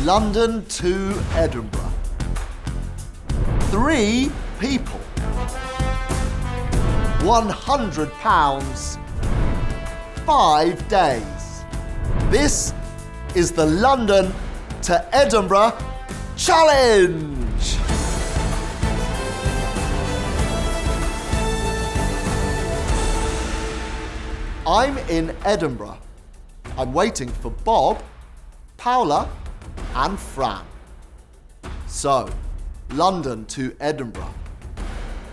London to Edinburgh. 3 people. £100, 5 days. This is the London to Edinburgh Challenge! I'm in Edinburgh. I'm waiting for Bob, Paula, and Fran. So, London to Edinburgh.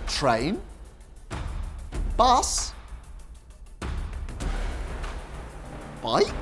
Train? Bus? Bike?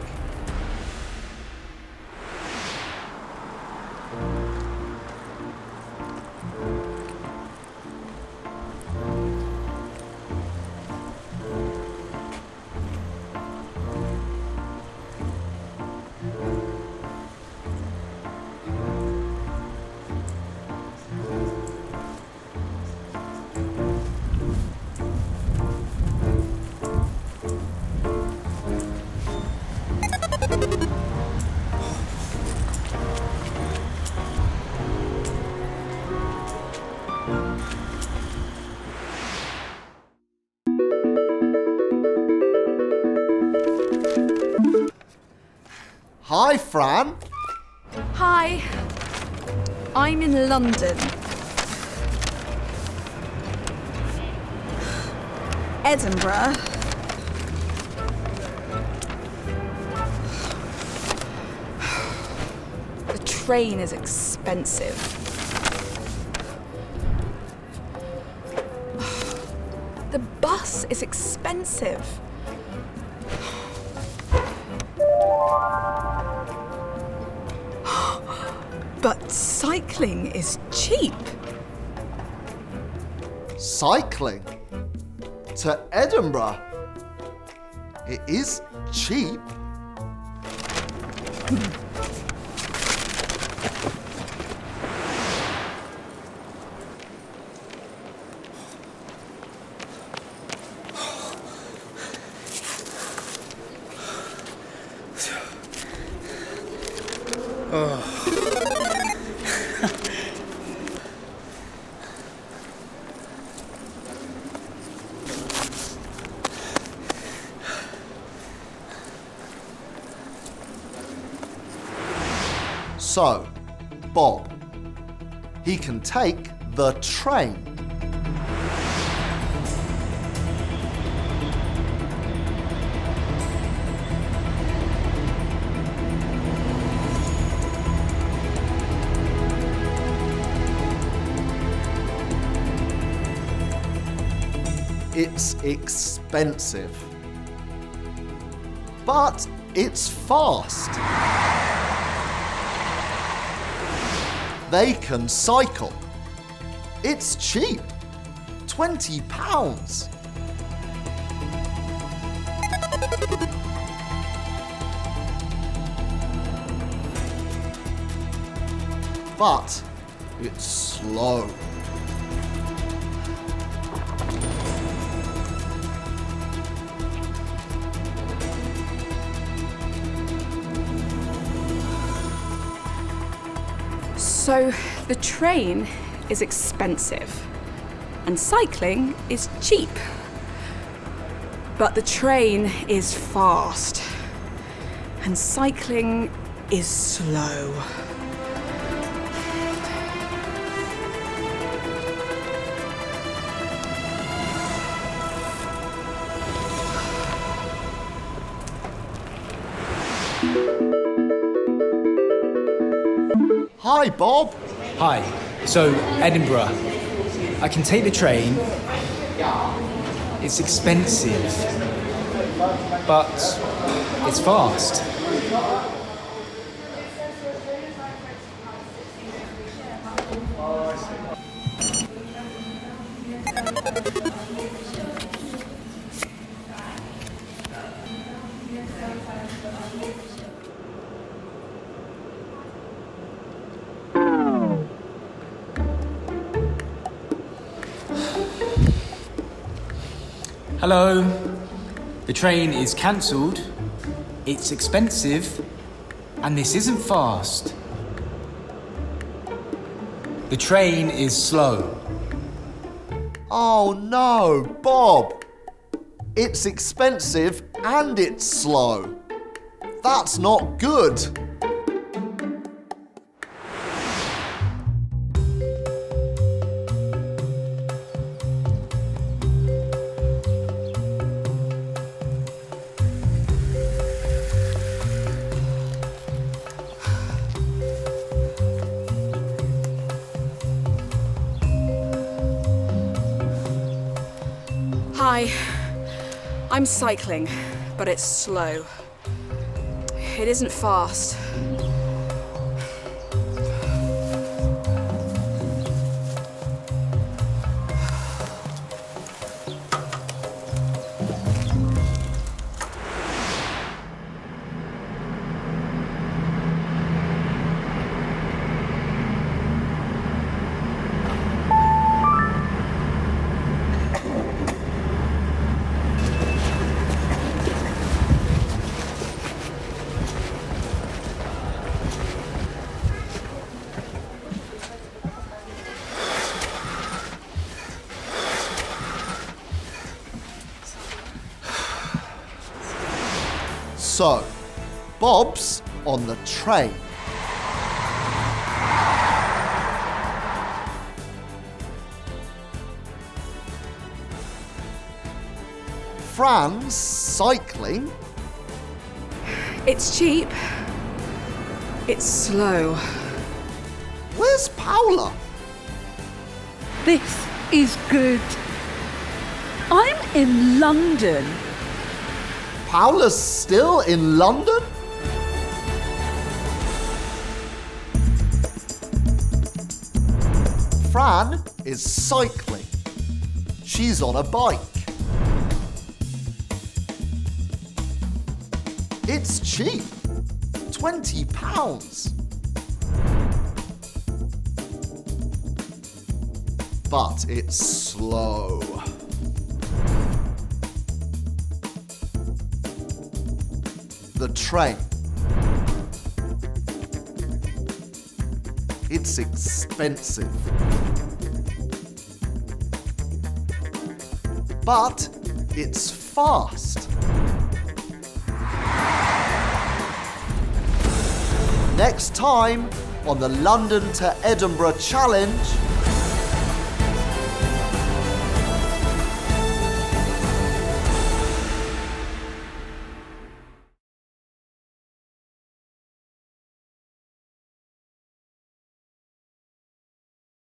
Hi, Fran. Hi. I'm in London. Edinburgh. The train is expensive. The bus is expensive. But cycling is cheap. Cycling to Edinburgh. It is cheap. So, Bob, he can take the train. It's expensive, but it's fast. They can cycle. It's cheap. £20. But it's slow. So the train is expensive and cycling is cheap. But the train is fast and cycling is slow. Hi, Bob. Hi. So, Edinburgh. I can take the train. It's expensive, but it's fast. Hello. The train is cancelled. It's expensive, and this isn't fast. The train is slow. Oh no, Bob! It's expensive and it's slow. That's not good. Hi. I'm cycling, but it's slow. It isn't fast. So, Bob's on the train. Fran's cycling. It's cheap. It's slow. Where's Paula? This is good. I'm in London. Paula's still in London? Fran is cycling. She's on a bike. It's cheap. £20. But it's slow. The train. It's expensive. But it's fast. Next time on the London to Edinburgh Challenge,